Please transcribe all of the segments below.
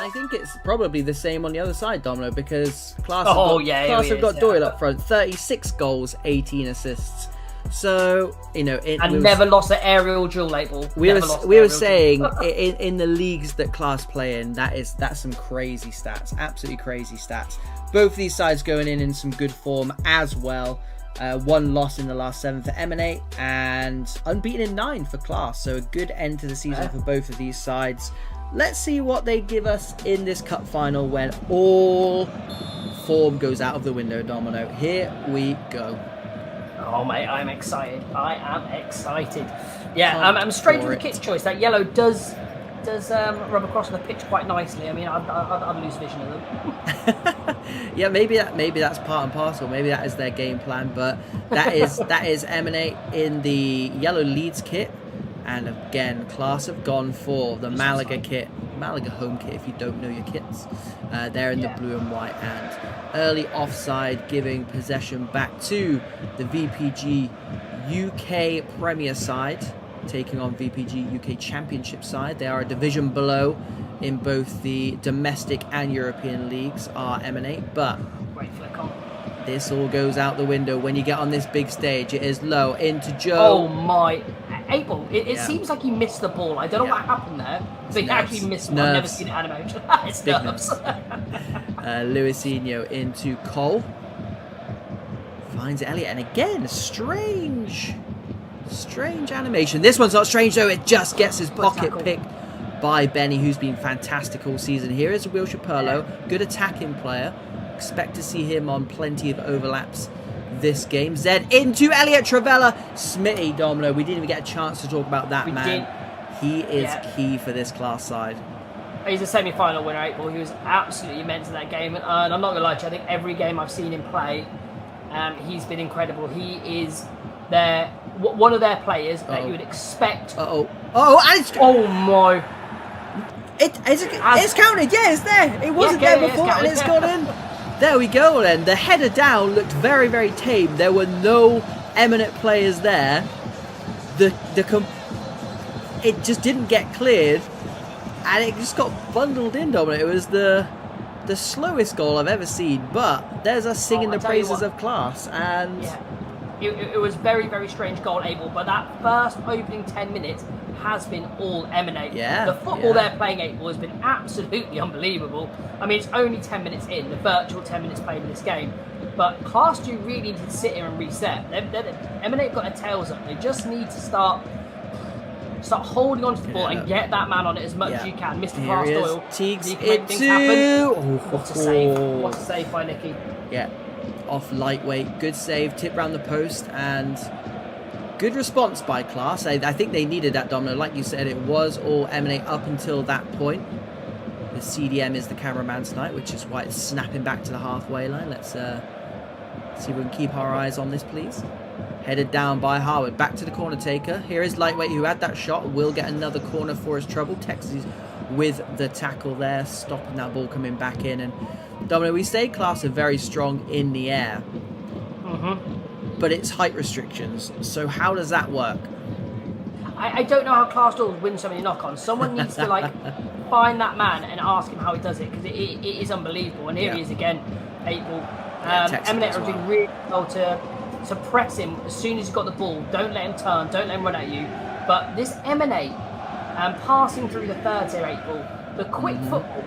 I think it's probably the same on the other side, Domino, because Class have got Doyle up front, 36 goals, 18 assists. So, you know, never lost an aerial duel label. We were saying in the leagues that Class play in, that's some crazy stats, absolutely crazy stats. Both of these sides going in some good form as well. One loss in the last 7 for Emanate and unbeaten in 9 for Class. So a good end to the season for both of these sides. Let's see what they give us in this cup final when all form goes out of the window, Domino. Here we go. Oh, mate, I'm excited. I am excited. Yeah, I'm strange with the kit choice. That yellow does rub across the pitch quite nicely. I mean, I'd lose vision of them. Yeah, maybe that's part and parcel. Maybe that is their game plan. But that is Emanate in the yellow Leeds kit. And again, Class have gone for the Malaga kit, Malaga home kit if you don't know your kits. They're in the blue and white, and early offside giving possession back to the VPG UK Premier side, taking on VPG UK Championship side. They are a division below in both the domestic and European leagues, are Emanate, but this all goes out the window when you get on this big stage. It is low into Joe. Oh my. April, it seems like he missed the ball. I don't know what happened there, but he actually missed one. I've never seen it animated. It's nerves. Luisinho into Cole. Finds Elliot, and again, strange animation. This one's not strange though, it just gets his pocket picked by Benny, who's been fantastic all season. Here is Wilshire Perlo, good attacking player. Expect to see him on plenty of overlaps this game. Zed into Elliot Travella. Smitty, Domino, we didn't even get a chance to talk about that man. He is key for this Class side. He's a semi-final winner, April. He was absolutely immense in that game, and I'm not going to lie to you, I think every game I've seen him play, he's been incredible. He is one of their players that you would expect. Oh my. It's counted, yeah, it's there. It wasn't there before, and it's gone in. There we go then. The header down looked very, very tame. There were no eminent players there. It just didn't get cleared, and it just got bundled in, Dominic. It was the slowest goal I've ever seen, but there's us singing the praises of Class, and it was very, very strange goal, Abel, but that first opening 10 minutes has been all Emanate. The football they're playing, April, has been absolutely unbelievable. I mean, it's only 10 minutes in, the virtual 10 minutes played in this game, but Class do really need to sit here and reset. Emanate got their tails up. They just need to start holding on to the ball and get that man on it as much as you can. Mr. Class Doyle, Teagues he can make things happen. What a save! What a save by Nicky. Yeah, off lightweight, good save, tip round the post, and good response by Class. I think they needed that, Domino. Like you said, it was all Emanate up until that point. The CDM is the cameraman tonight, which is why it's snapping back to the halfway line. Let's see if we can keep our eyes on this, please. Headed down by Harwood. Back to the corner taker. Here is Lightweight, who had that shot. Will get another corner for his trouble. Texas with the tackle there, stopping that ball coming back in. And Domino, we say Class are very strong in the air. But it's height restrictions. So how does that work? I don't know how Class Doors win so many knock-ons. Someone needs to find that man and ask him how he does it, because it is unbelievable. And here he is again, April. Emanate are doing really well to press him as soon as he's got the ball. Don't let him turn. Don't let him run at you. But this Emanate passing through the thirds here, April, the quick football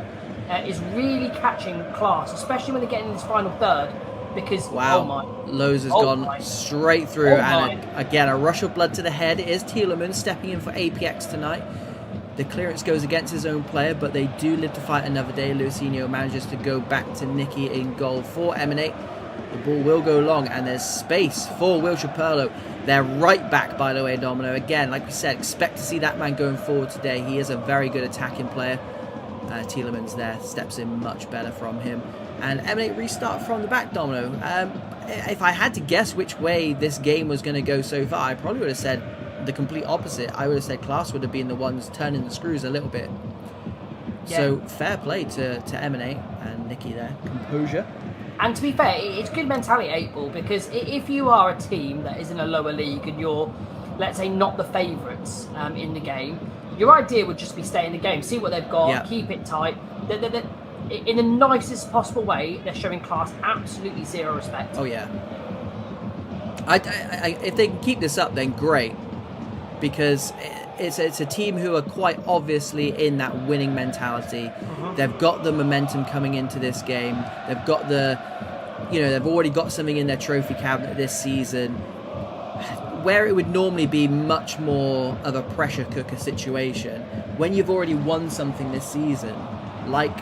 is really catching Class, especially when they get in this final third. Because Lowe's has gone straight through, and again a rush of blood to the head. It is Thielemann stepping in for APX tonight. The clearance goes against his own player, but they do live to fight another day. Luisinho manages to go back to Nicky in goal for Emanate. The ball will go long, and there's space for Wilshire Perlo. They're right back, by the way, Domino. Again, like we said, expect to see that man going forward today. He is a very good attacking player. Thielemann's there, steps in much better from him. And Emanate restart from the back, Domino. If I had to guess which way this game was going to go so far, I probably would have said the complete opposite. I would have said Class would have been the ones turning the screws a little bit. So fair play to Emanate and Nicky there. Composure. And to be fair, it's good mentality, 8-ball, because if you are a team that is in a lower league and you're, let's say, not the favourites in the game, your idea would just be stay in the game, see what they've got, keep it tight, in the nicest possible way, they're showing class absolutely zero respect. Oh yeah. If they can keep this up, then great, because it's a team who are quite obviously in that winning mentality. They've got the momentum coming into this game. They've got they've already got something in their trophy cabinet this season, where it would normally be much more of a pressure cooker situation. When you've already won something this season, like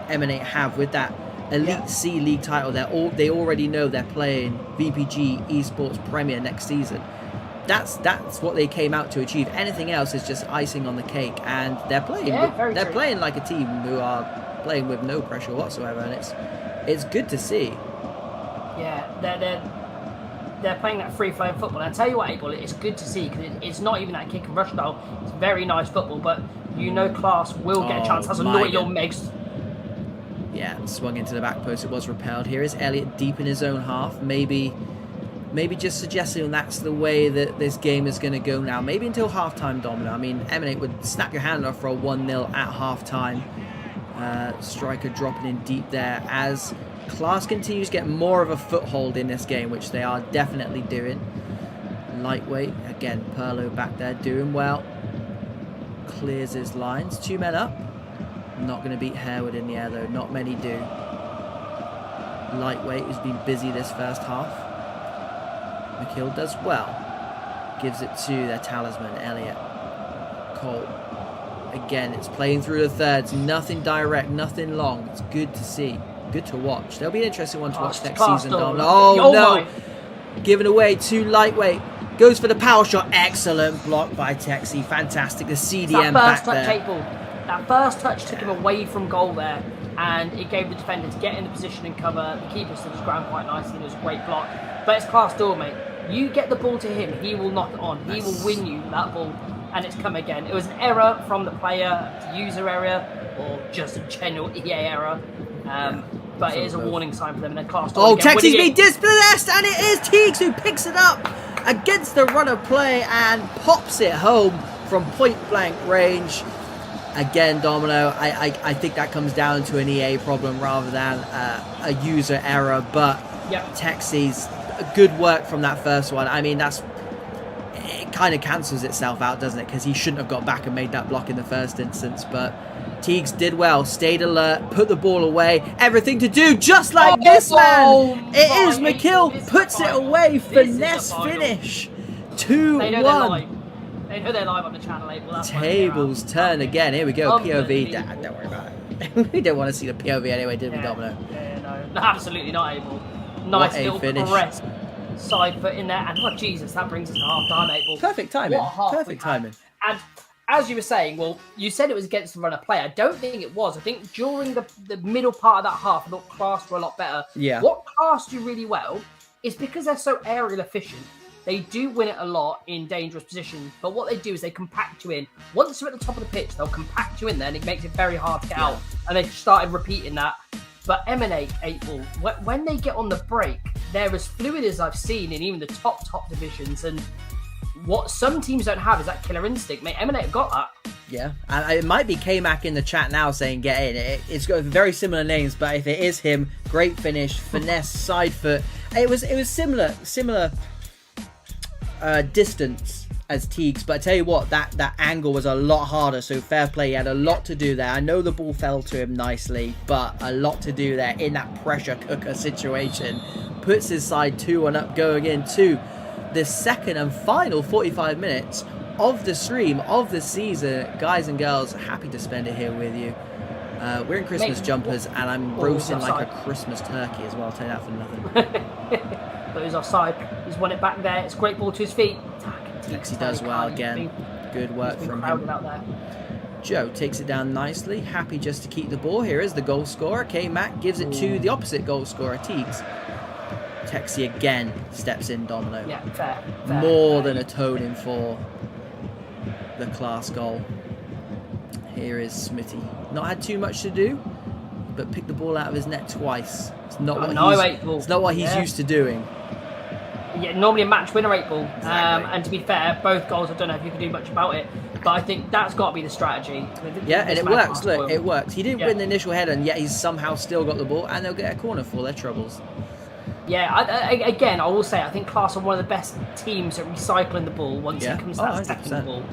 Emanate have with that Elite C League title, they already know they're playing VPG Esports Premier next season. That's what they came out to achieve. Anything else is just icing on the cake, and they're playing. They're playing like a team who are playing with no pressure whatsoever, and it's good to see. Yeah, they're playing that free-flowing football. And I tell you what, Abel, it's good to see, because it's not even that kick and rush style. It's very nice football, but class will get a chance. Has a naughty little Megs. Yeah, swung into the back post. It was repelled. Here is Elliot deep in his own half. Maybe just suggesting that's the way that this game is going to go now. Maybe until halftime, Domino. I mean, Emanate would snap your hand off for a 1-0 at halftime. Striker dropping in deep there as Class continues to get more of a foothold in this game, which they are definitely doing. Lightweight, again, Perlo back there doing well. Clears his lines. 2 men up. Not going to beat Harewood in the air, though. Not many do. Lightweight has been busy this first half. McKill does well. Gives it to their talisman, Elliot. Cole. Again, it's playing through the thirds. Nothing direct, nothing long. It's good to see. Good to watch. There'll be an interesting one to watch next season, Dom. Oh, no. Given away to Lightweight. Goes for the power shot. Excellent block by Texie. Fantastic. The CDM back there. That first touch took him away from goal there, and it gave the defender to get in the position and cover. The keeper stood his ground quite nicely. It was a great block. But it's class door, mate. You get the ball to him, he will knock it on. He will win you that ball, and it's come again. It was an error from the player, user error, or just a general EA error. But it is a warning sign for them, and then class door. Oh, Texie's been dispossessed, and it is Teagues who picks it up against the run of play and pops it home from point blank range. Again, Domino, I think that comes down to an EA problem rather than a user error. But Texie's good work from that first one. I mean, it kind of cancels itself out, doesn't it? Because he shouldn't have got back and made that block in the first instance. But Teagues did well, stayed alert, put the ball away. Everything to do just like this man. It is McKill, puts it away, finesse finish. 2-1. They know they're live on the channel, Abel. Tables turn again. Here we go. POV. Don't worry about it. We don't want to see the POV anyway, did we, Domino? Yeah, no, absolutely not, Abel. Nice little finish. Press. Side foot in there. And oh, Jesus, that brings us to half time, Abel. Perfect timing. Perfect timing. And as you were saying, well, you said it was against the runner play. I don't think it was. I think during the middle part of that half, I thought Class were a lot better. Yeah. What Class do really well is because they're so aerial efficient. They do win it a lot in dangerous positions, but what they do is they compact you in. Once you're at the top of the pitch, they'll compact you in there, and it makes it very hard to get out. And they started repeating that. But Emanate, April, when they get on the break, they're as fluid as I've seen in even the top divisions. And what some teams don't have is that killer instinct. Mate, Emanate have got that. Yeah, and it might be K-Mac in the chat now saying get in. It's got very similar names, but if it is him, great finish, finesse, side foot. It was similar distance as Teagues, but I tell you what, that angle was a lot harder, so fair play. He had a lot to do there. I know the ball fell to him nicely, but a lot to do there in that pressure cooker situation. Puts his side 2-1 up, going into the second and final 45 minutes of the stream of the season. Guys and girls, happy to spend it here with you. We're in Christmas jumpers, and I'm roasting like a Christmas turkey as well. I'll tell you that for nothing. But he's offside. He's won it back there. It's a great ball to his feet. He does well again. Good work from him. Out there. Joe takes it down nicely. Happy just to keep the ball. Here is the goal scorer. K-Mac gives it to the opposite goal scorer, Teagues. Texie again steps in, Domino. Yeah, fair. More than atoning for the class goal. Here is Smitty. Not had too much to do, but picked the ball out of his net twice. It's not what he's used to doing. normally a match winner 8 ball. Exactly. And to be fair, both goals, I don't know if you can do much about it, but I think that's got to be the strategy. Yeah, and it works. Look, it works. He didn't win the initial header, and yet he's somehow still got the ball, and they'll get a corner for their troubles. Yeah, again, I will say, I think Class are one of the best teams at recycling the ball once it comes to that second ball.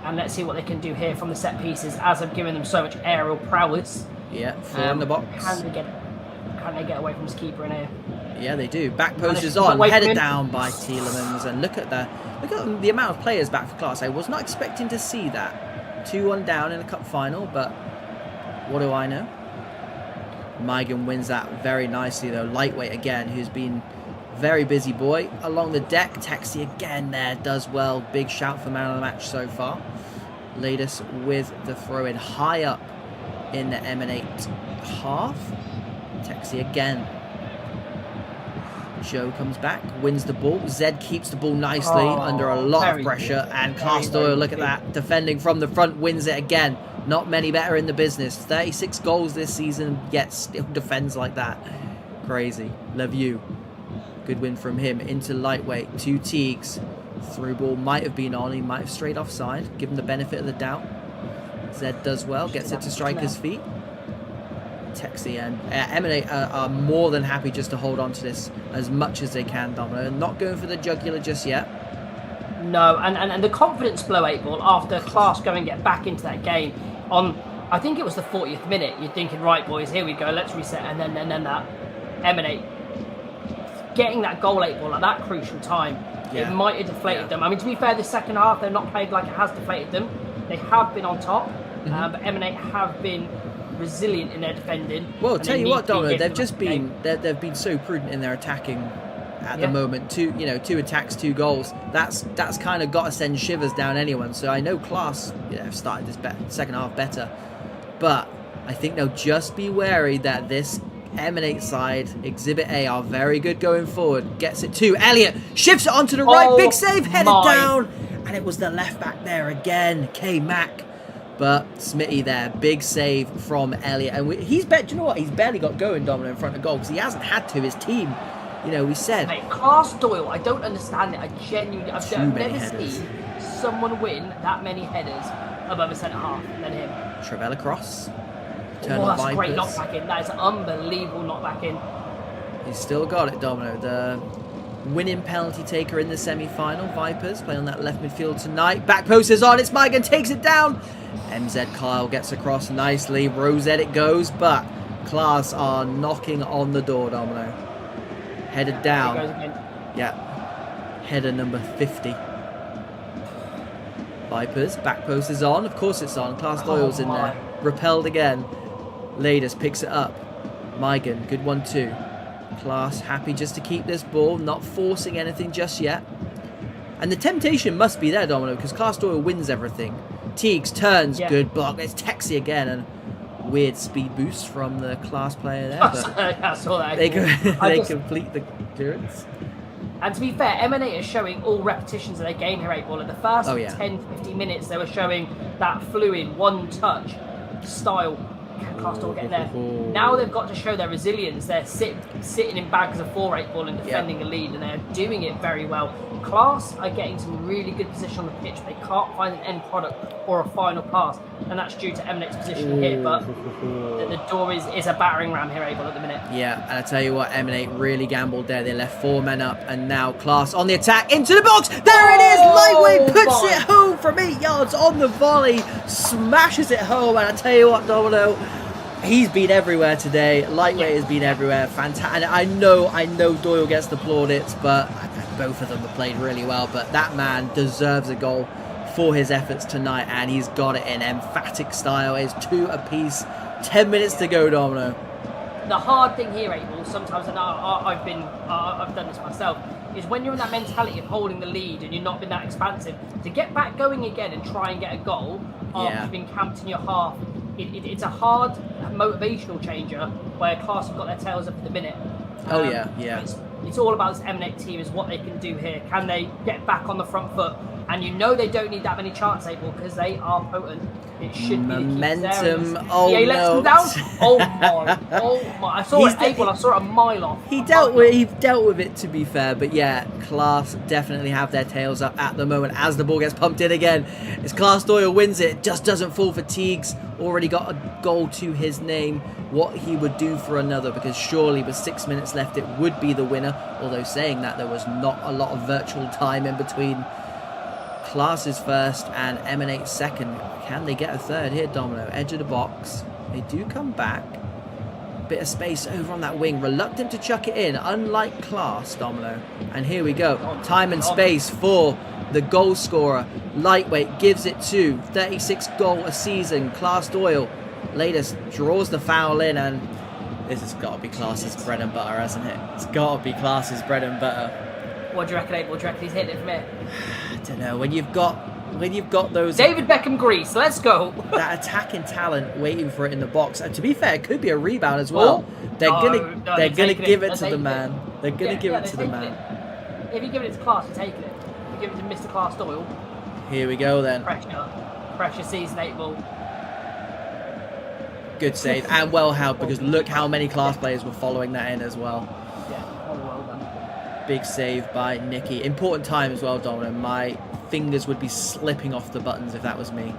And let's see what they can do here from the set pieces, as I've given them so much aerial prowess. Yeah, 4 in the box. Can they get away from his keeper in here? Yeah, they do. Back post is on, headed down by Tielemans, and look at the amount of players back for Class. I was not expecting to see that. 2-1 down in a cup final, but what do I know? Maigan wins that very nicely though. Lightweight again, who's been very busy boy along the deck. Texi again there, does well. Big shout for man of the match so far. Latest with the throw in high up in the Emanate half. Texi again. Joe comes back, wins the ball. Zed keeps the ball nicely under a lot of pressure. And Cast Oil, look at that, defending from the front, wins it again. Not many better in the business. 36 goals this season, yet still defends like that. Crazy. Love you. Good win from him into lightweight. 2 Teagues. Through ball might have been on. He might have strayed offside. Give him the benefit of the doubt. Zed does well. Gets it to striker's feet. Texi and Emanate are more than happy just to hold on to this as much as they can, Domino. Not going for the jugular just yet. No, and the confidence blow 8 ball after Class go and get back into that game on, I think it was the 40th minute. You're thinking, right boys, here we go, let's reset, and then that Emanate getting that goal 8 ball at that crucial time, it might have deflated them. I mean, to be fair, the second half they've not played like it has deflated them. They have been on top, but Emanate have been resilient in their defending. Well, tell you what, Domino, they've just been they've been so prudent in their attacking at the moment. 2 attacks, 2 goals. That's kind of got to send shivers down anyone. So I know Class have started this second half better, but I think they'll just be wary that this Emanate side, Exhibit A, are very good going forward. Gets it to Elliot, shifts it onto the right, big save, headed down, and it was the left back there again, K-Mac. But Smitty there, big save from Elliot, and he's do you know what? He's barely got going, Domino, in front of goal because he hasn't had to. His team, we said. Mate, Class Doyle, I don't understand it. I've never seen someone win that many headers above a centre half than him. Travella cross. That's a great knockback in. That is an unbelievable knockback in. He's still got it, Domino. The winning penalty taker in the semi-final. Vipers play on that left midfield tonight. Back post is on. It's Maigan, takes it down. MZ Kyle gets across nicely. Rosette it goes, but Class are knocking on the door, Domino. Headed down. There it goes again. Yeah. Header number 50. Vipers, back post is on. Of course it's on. Class Doyle's in there. Repelled again. Ladis picks it up. Maigan, good one too. Class happy just to keep this ball, not forcing anything just yet. And the temptation must be there, Domino, because Class Doyle wins everything. Teagues turns, good block. It's Texi again, and weird speed boost from the Class player there. But I saw that. They complete the clearance. And to be fair, Emanate is showing all repetitions of their game here, 8 ball. In the first 10-15 minutes, they were showing that fluid, one-touch style. Can Class Doyle get in there? Now they've got to show their resilience. They're sitting in bags of 4-8 ball and defending a lead, and they're doing it very well. Class are getting some really good position on the pitch. They can't find an end product or a final pass, and that's due to Emanate's position here. But the door is a battering ram here, 8 ball at the minute. Yeah, and I tell you what, Emanate really gambled there. They left 4 men up, and now Class on the attack into the box. There it is. Lightweight puts it home from 8 yards on the volley, smashes it home. And I tell you what, Domino, he's been everywhere today. Lightweight has been everywhere. Fantastic. And I know Doyle gets the plaudits, but both of them have played really well. But that man deserves a goal for his efforts tonight, and he's got it in emphatic style. It's 2 apiece. 10 minutes to go, Domino. The hard thing here, 8 ball, sometimes, and I've done this myself, is when you're in that mentality of holding the lead and you're not been that expansive, to get back going again and try and get a goal after you've been camped in your half. It's a hard motivational changer where Class have got their tails up at the minute. Yeah. It's all about this Emanate team, is what they can do here. Can they get back on the front foot And you know they don't need that many chances, April, because they are potent. It should momentum. Be oh he no! lets them down. Oh my! I saw it, April. I saw it a mile off. He dealt with it, to be fair, but yeah, Class definitely have their tails up at the moment as the ball gets pumped in again. It's Class Doyle wins it, just doesn't fall for Teagues. Already got a goal to his name. What he would do for another, because surely with 6 minutes left it would be the winner. Although saying that, there was not a lot of virtual time in between. Class is first and Emanate second. Can they get a third here, Domino? Edge of the box. They do come back. Bit of space over on that wing. Reluctant to chuck it in, unlike Class, Domino. And here we go. Time and space for the goal scorer. Lightweight gives it to 36 goal a season. Class Doyle. Latest draws the foul in, and this has got to be Class's bread and butter, hasn't it? It's got to be Class's bread and butter. What do you reckon, April? Do you reckon he's hitting it from here? I don't know. When you've got those David Beckham Greece, let's go. that attacking talent waiting for it in the box. To be fair, it could be a rebound as well. They're gonna give it to the man. They're gonna give it to the man. If you give it to Class, you're taking it. If you give it to Mr. Class Doyle. Here we go then. Pressure season, April. Good save and well held, because look how many Class players were following that in as well. Yeah, well done. Big save by Nicky. Important time as well, Domino. My fingers would be slipping off the buttons if that was me.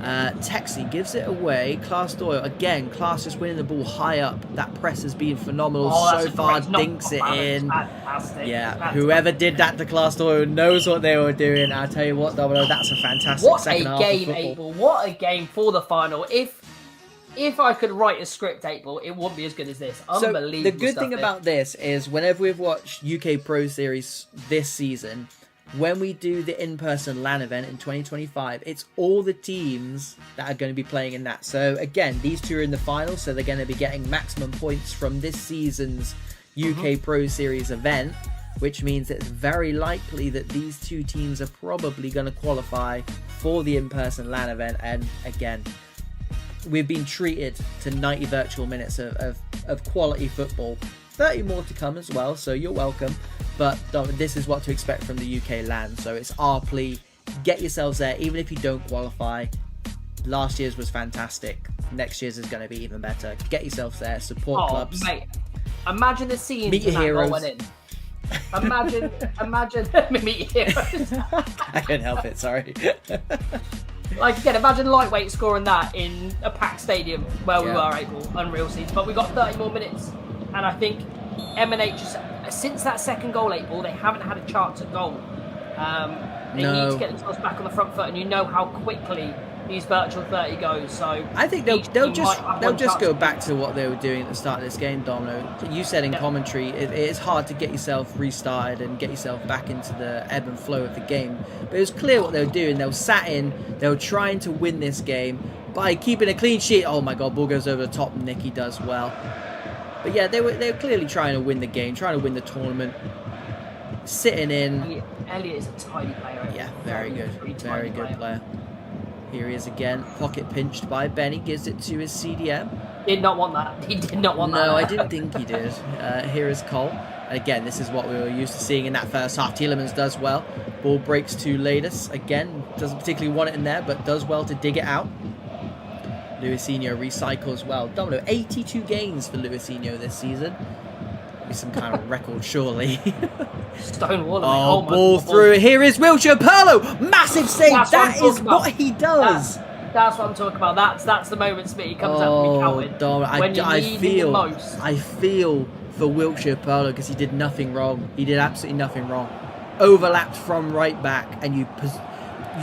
Texie gives it away. Class Doyle. Again, Class is winning the ball high up. That press has been phenomenal so far. Dinks it in. Fantastic. Yeah, whoever did that to Class Doyle knows what they were doing. I'll tell you what, Domino, that's a fantastic second half of football. What a game, Abel. What a game for the final. If I could write a script, April, it wouldn't be as good as this. Unbelievable. So the good thing about this is whenever we've watched UK Pro Series this season, when we do the in-person LAN event in 2025, it's all the teams that are going to be playing in that. So again, these two are in the final, so they're going to be getting maximum points from this season's UK Pro Series event, which means it's very likely that these two teams are probably going to qualify for the in-person LAN event. And again, we've been treated to 90 virtual minutes of quality football. 30 more to come as well, so you're welcome. But this is what to expect from the UK LAN. So it's our plea, get yourselves there, even if you don't qualify. Last year's was fantastic. Next year's is going to be even better. Get yourselves there, support clubs. Mate, imagine the scenes meet your heroes. Went in. Imagine meet your heroes. I couldn't help it, sorry. Like, again, imagine Lightweight scoring that in a packed stadium where we were, April. Unreal scenes. But we got 30 more minutes. And I think Emanate just, since that second goal, April, they haven't had a chance at goal. They need to get themselves back on the front foot, and you know how quickly these virtual 30 goes. So I think they'll just go back to what they were doing at the start of this game, Domino. You said in commentary, it is hard to get yourself restarted and get yourself back into the ebb and flow of the game. But it was clear what they were doing. They were sat in, they were trying to win this game by keeping a clean sheet. Oh my God, ball goes over the top. Nicky does well. But yeah, they were clearly trying to win the game, trying to win the tournament. Sitting in. Elliot is a tiny player. Yeah, very good. Very good player. Here he is again. Pocket pinched by Benny. Gives it to his CDM. Did not want that. He did not want that. No, I didn't think he did. Here is Cole. Again, this is what we were used to seeing in that first half. Tielemans does well. Ball breaks to Ladis. Again, doesn't particularly want it in there, but does well to dig it out. Luisinho recycles well. Domino, 82 games for Luisinho this season. Be some kind of record, surely. Stonewall. Oh, ball through. Here is Wiltshire Perlo. Massive save. That is what he does. That's what I'm talking about. That's the moment Smitty comes up and be counted. I feel for Wiltshire Perlo because he did nothing wrong. He did absolutely nothing wrong. Overlapped from right back, and you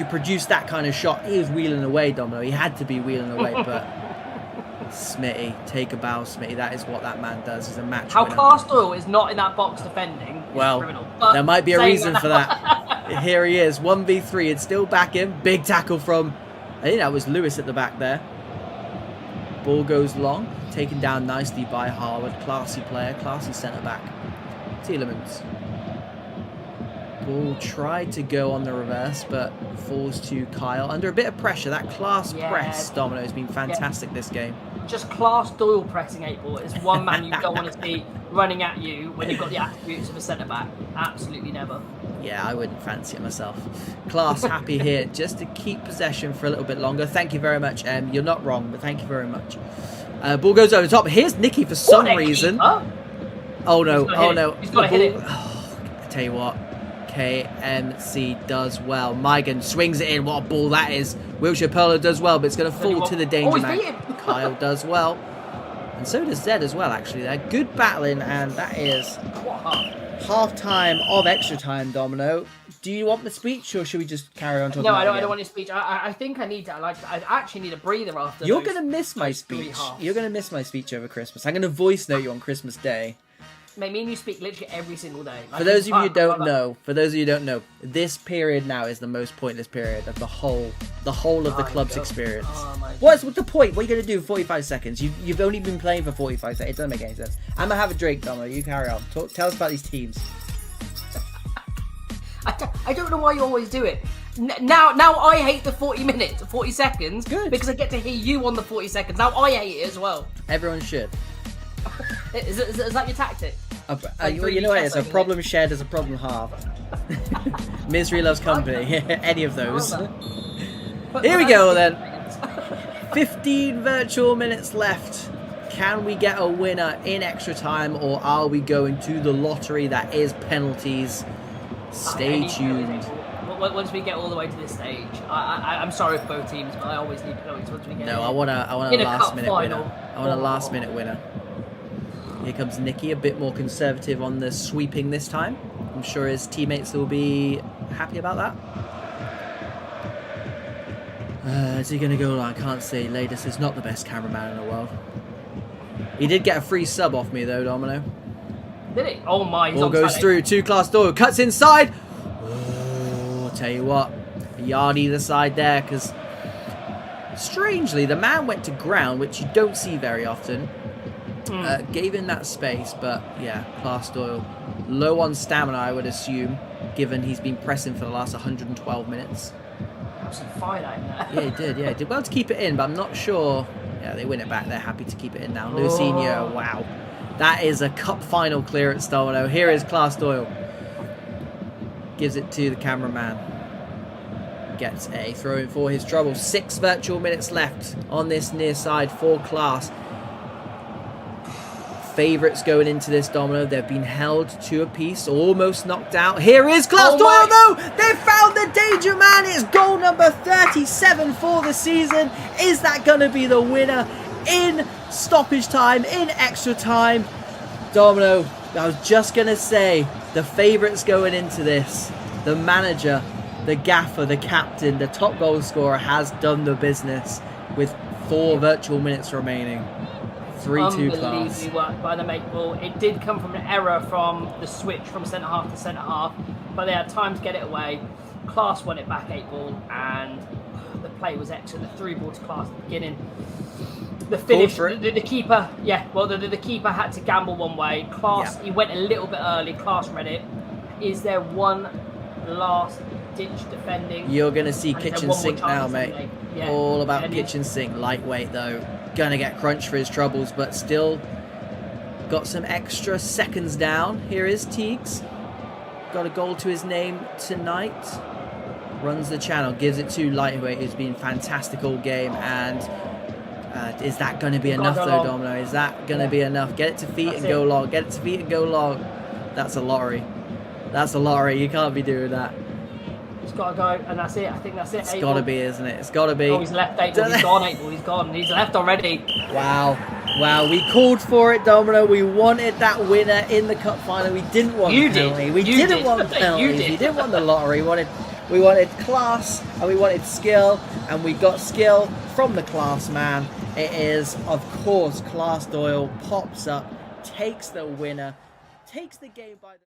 produced that kind of shot. He was wheeling away, Domino. He had to be wheeling away, but Smitty, take a bow, Smitty. That is what that man does. He's a match winner. How Class Doyle is not in that box defending is criminal. There might be a reason for that. Here he is, 1v3. It's still back in. Big tackle from, I think that was Lewis at the back there. Ball goes long. Taken down nicely by Harwood. Classy player, classy centre-back. Tielemans. Ball tried to go on the reverse, but falls to Kyle. Under a bit of pressure. That class press, Domino, has been fantastic this game. just Class Doyle pressing 8-ball is one man you don't want to see running at you when you've got the attributes of a centre-back. Absolutely never. Yeah, I wouldn't fancy it myself. Class happy here just to keep possession for a little bit longer. Thank you very much, Em. You're not wrong, but thank you very much. Ball goes over the top. Here's Nicky for some reason. Oh no, oh no. He's got to hit it. Oh, I tell you what, KMC does well. Migan swings it in. What a ball that is. Wilshire Perlo does well, but it's going to fall to the danger man. Kyle does well. And so does Zed as well, actually. They're good battling, and that is half-time of extra time, Domino. Do you want the speech, or should we just carry on talking? No, I don't want your speech. I think I need to. I actually need a breather after. You're going to miss my speech. You're going to miss my speech over Christmas. I'm going to voice note you on Christmas Day. Mate, me and you speak literally every single day. For those of you who don't know, this period now is the most pointless period of the whole of the club's experience. What's the point? What are you going to do in 45 seconds? You've only been playing for 45 seconds. It doesn't make any sense. I'm going to have a drink, Domino. You carry on. Tell us about these teams. I don't know why you always do it. Now I hate the 40 seconds. Good. Because I get to hear you on the 40 seconds. Now I hate it as well. Everyone should. Is that your tactic? You know what? It's a problem shared is a problem halved. Misery loves company. Any of those. Here we go then. 15 virtual minutes left. Can we get a winner in extra time, or are we going to the lottery that is penalties? Stay tuned. Once we get all the way to this stage, I'm sorry for both teams, but I always need penalties once we get. No, I want a last minute winner. I want a last minute winner. Here comes Nicky, a bit more conservative on the sweeping this time. I'm sure his teammates will be happy about that. Is he going to go? I can't see. Ladis is not the best cameraman in the world. He did get a free sub off me though, Domino. Did he? Oh my! Ball goes through to Class Doyle, cuts inside. Oh, I'll tell you what, a yard either side there, because strangely the man went to ground, which you don't see very often. Gave him that space, but yeah, Class Doyle low on stamina, I would assume, given he's been pressing for the last 112 minutes. Some fire out in there. Yeah, he did. Yeah, he did well to keep it in, but I'm not sure. Yeah, they win it back. They're happy to keep it in now. Lucinho, wow, that is a cup final clearance, Domino. Here is Class Doyle. Gives it to the cameraman. Gets a throw in for his trouble. 6 virtual minutes left on this near side for Class. Favourites going into this, Domino. They've been held to a piece, almost knocked out. Here is Class Doyle, though! They found the danger man! It's goal number 37 for the season. Is that going to be the winner in stoppage time, in extra time? Domino, I was just going to say, the favourites going into this, the manager, the gaffer, the captain, the top goal scorer has done the business with 4 virtual minutes remaining. 3-2 Class. Unbelievably worked by the make ball. It did come from an error from the switch from centre half to centre half, but they had time to get it away. Class won it back 8-ball, and the play was excellent. The through ball to Class at the beginning. The finish, the keeper, yeah, well, the keeper had to gamble one way. Class, he went a little bit early. Class read it. Is there one last ditch defending? You're going to see kitchen sink now, mate. Yeah. All about kitchen sink. Lightweight, though. Gonna get crunched for his troubles, but still got some extra seconds down. Here is Teagues. Got a goal to his name tonight. Runs the channel, gives it to Lightweight, who's been fantastic all game. And is that going to be enough, though, Domino? Is that going to be enough? Get it to feet and go long. Get it to feet and go long. That's a lottery. That's a lottery. You can't be doing that. It's got to go, and that's it. I think that's it. It's got to be, isn't it? It's got to be. Oh, he's left 8-ball. He's gone 8-ball. He's gone. He's left already. Wow. Wow. We called for it, Domino. We wanted that winner in the cup final. We didn't want the penalty. We didn't want the penalties. We didn't want the lottery. We wanted class, and we wanted skill, and we got skill from the Class man. It is, of course, Class Doyle pops up, takes the winner, takes the game by the...